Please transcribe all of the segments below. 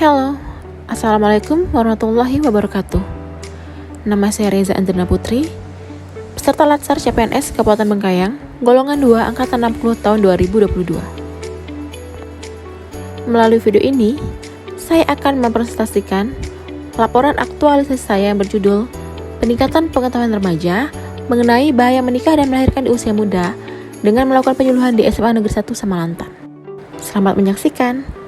Halo, Assalamualaikum warahmatullahi wabarakatuh. Nama saya Reza Andrina Putri, peserta Latsar CPNS Kabupaten Bengkayang, golongan 2 angkatan 60 tahun 2022. Melalui video ini, saya akan mempresentasikan laporan aktualisasi saya yang berjudul Peningkatan Pengetahuan Remaja mengenai bahaya menikah dan melahirkan di usia muda dengan melakukan penyuluhan di SMA Negeri 1 Samalantan. Selamat menyaksikan.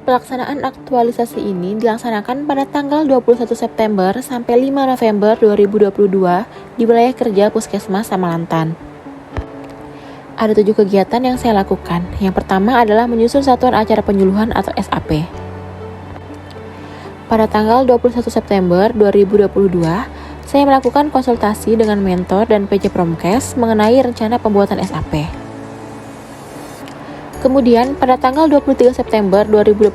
Pelaksanaan aktualisasi ini dilaksanakan pada tanggal 21 September sampai 5 November 2022 di wilayah kerja Puskesmas Samalantan. Ada 7 kegiatan yang saya lakukan. Yang pertama adalah menyusun satuan acara penyuluhan atau SAP. Pada tanggal 21 September 2022, saya melakukan konsultasi dengan mentor dan PJ Promkes mengenai rencana pembuatan SAP. Kemudian, pada tanggal 23 September 2022,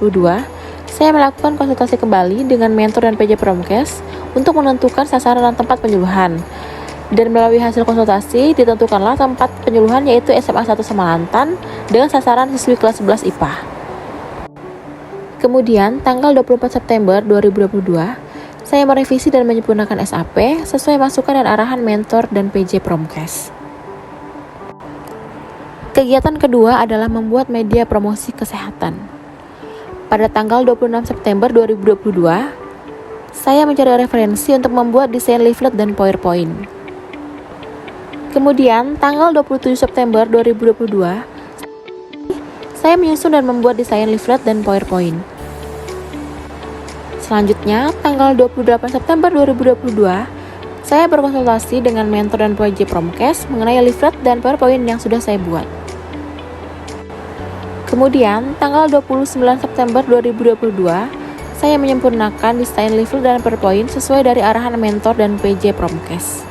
saya melakukan konsultasi kembali dengan mentor dan PJ Promkes untuk menentukan sasaran dan tempat penyuluhan. Dan melalui hasil konsultasi, ditentukanlah tempat penyuluhan yaitu SMA 1 Samalantan dengan sasaran siswi kelas 11 IPA. Kemudian, tanggal 24 September 2022, saya merevisi dan menyempurnakan SAP sesuai masukan dan arahan mentor dan PJ Promkes. Kegiatan kedua adalah membuat media promosi kesehatan. Pada tanggal 26 September 2022, saya mencari referensi untuk membuat desain leaflet dan PowerPoint. Kemudian, tanggal 27 September 2022, saya menyusun dan membuat desain leaflet dan PowerPoint. Selanjutnya, tanggal 28 September 2022, saya berkonsultasi dengan mentor dan PJ Promkes mengenai leaflet dan PowerPoint yang sudah saya buat. Kemudian, tanggal 29 September 2022, saya menyempurnakan desain leaflet dan PowerPoint sesuai dari arahan mentor dan PJ Promkes.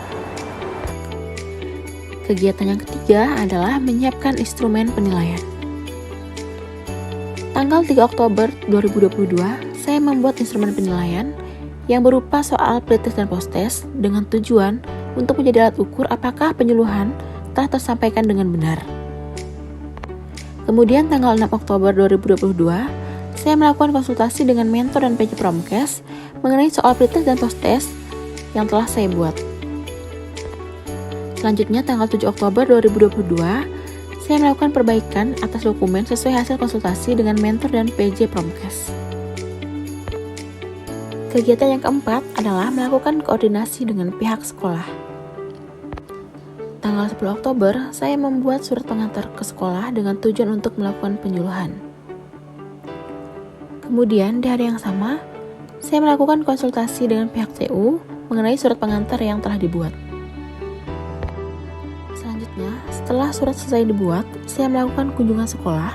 Kegiatan yang ketiga adalah menyiapkan instrumen penilaian. Tanggal 3 Oktober 2022, saya membuat instrumen penilaian yang berupa soal pretest dan posttest dengan tujuan untuk menjadi alat ukur apakah penyuluhan telah tersampaikan dengan benar. Kemudian tanggal 6 Oktober 2022, saya melakukan konsultasi dengan mentor dan PJ Promkes mengenai soal pretest dan posttest yang telah saya buat. Selanjutnya tanggal 7 Oktober 2022, saya melakukan perbaikan atas dokumen sesuai hasil konsultasi dengan mentor dan PJ Promkes. Kegiatan yang keempat adalah melakukan koordinasi dengan pihak sekolah. Tanggal 10 Oktober, saya membuat surat pengantar ke sekolah dengan tujuan untuk melakukan penyuluhan. Kemudian, di hari yang sama, saya melakukan konsultasi dengan pihak TU mengenai surat pengantar yang telah dibuat. Selanjutnya, setelah surat selesai dibuat, saya melakukan kunjungan sekolah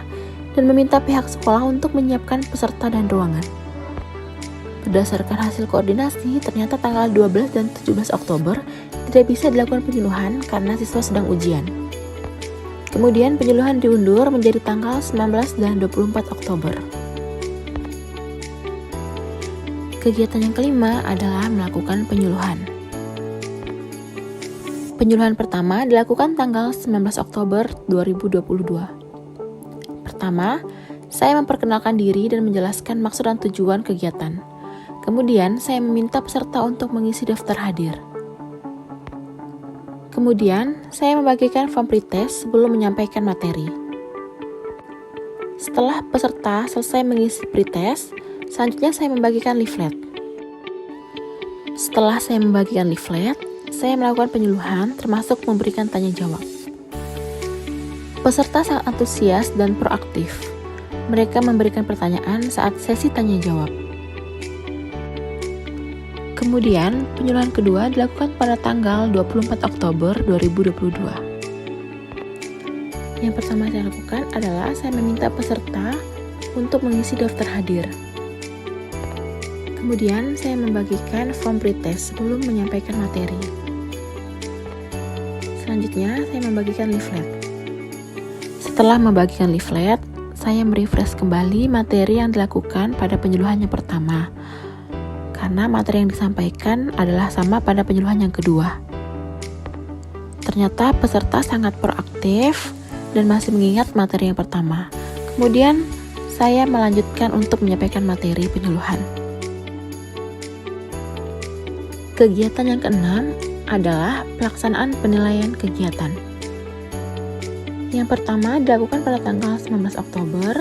dan meminta pihak sekolah untuk menyiapkan peserta dan ruangan. Berdasarkan hasil koordinasi, ternyata tanggal 12 dan 17 Oktober tidak bisa dilakukan penyuluhan karena siswa sedang ujian. Kemudian penyuluhan diundur menjadi tanggal 19 dan 24 Oktober. Kegiatan yang kelima adalah melakukan penyuluhan. Penyuluhan pertama dilakukan tanggal 19 Oktober 2022. Pertama, saya memperkenalkan diri dan menjelaskan maksud dan tujuan kegiatan. Kemudian, saya meminta peserta untuk mengisi daftar hadir. Kemudian, saya membagikan form pretest sebelum menyampaikan materi. Setelah peserta selesai mengisi pretest, selanjutnya saya membagikan leaflet. Setelah saya membagikan leaflet, saya melakukan penyuluhan termasuk memberikan tanya jawab. Peserta sangat antusias dan proaktif. Mereka memberikan pertanyaan saat sesi tanya jawab. Kemudian, penyuluhan kedua dilakukan pada tanggal 24 Oktober 2022. Yang pertama saya lakukan adalah saya meminta peserta untuk mengisi daftar hadir. Kemudian, saya membagikan form pretest sebelum menyampaikan materi. Selanjutnya, saya membagikan leaflet. Setelah membagikan leaflet, saya merefresh kembali materi yang dilakukan pada penyuluhan yang pertama. Karena materi yang disampaikan adalah sama pada penyuluhan yang kedua. Ternyata peserta sangat proaktif dan masih mengingat materi yang pertama. Kemudian saya melanjutkan untuk menyampaikan materi penyuluhan. Kegiatan yang keenam adalah pelaksanaan penilaian kegiatan. Yang pertama dilakukan pada tanggal 19 Oktober,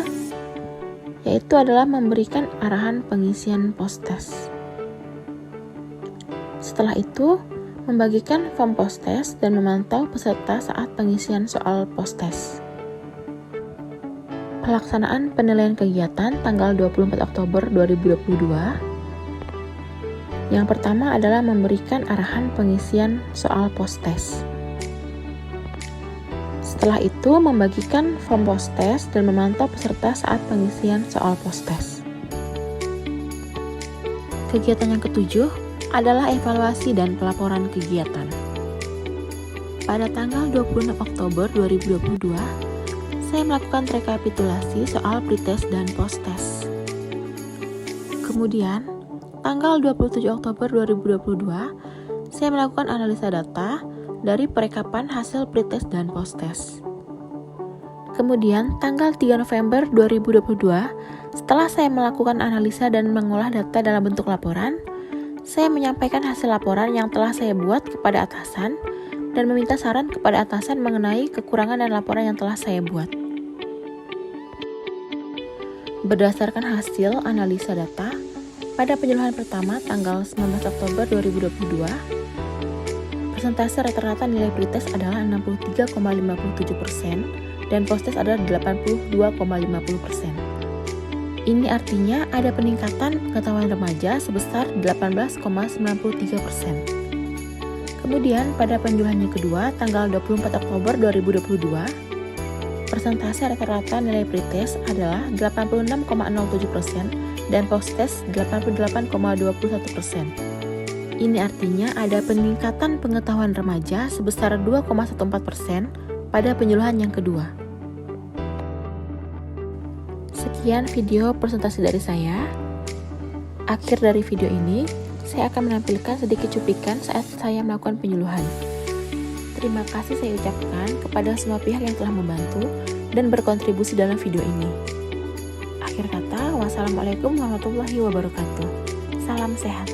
yaitu adalah memberikan arahan pengisian post-test. Setelah itu, membagikan form post-test dan memantau peserta saat pengisian soal post-test. Pelaksanaan penilaian kegiatan tanggal 24 Oktober 2022. Yang pertama adalah memberikan arahan pengisian soal post-test. Setelah itu, membagikan form post-test dan memantau peserta saat pengisian soal post-test. Kegiatan yang ketujuh adalah evaluasi dan pelaporan kegiatan. Pada tanggal 26 Oktober 2022, saya melakukan rekapitulasi soal pretest dan post-test. Kemudian, tanggal 27 Oktober 2022, saya melakukan analisa data dari perekapan hasil pretest dan post-test. Kemudian, tanggal 3 November 2022, setelah saya melakukan analisa dan mengolah data dalam bentuk laporan, saya menyampaikan hasil laporan yang telah saya buat kepada atasan dan meminta saran kepada atasan mengenai kekurangan dan laporan yang telah saya buat. Berdasarkan hasil analisa data, pada penyuluhan pertama tanggal 19 Oktober 2022, persentase rata-rata nilai pretest adalah 63,57% dan post-test adalah 82,50%. Ini artinya ada peningkatan pengetahuan remaja sebesar 18,93%. Kemudian pada penyuluhan yang kedua tanggal 24 Oktober 2022, persentase rata-rata nilai pretest adalah 86,07% dan post-test 88,21%. Ini artinya ada peningkatan pengetahuan remaja sebesar 2,14% pada penyuluhan yang kedua. Sekian video presentasi dari saya. Akhir dari video ini, saya akan menampilkan sedikit cuplikan saat saya melakukan penyuluhan. Terima kasih saya ucapkan kepada semua pihak yang telah membantu dan berkontribusi dalam video ini. Akhir kata, wassalamualaikum warahmatullahi wabarakatuh. Salam sehat.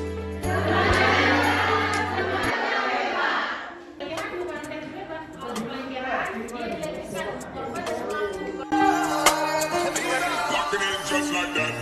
Just like that.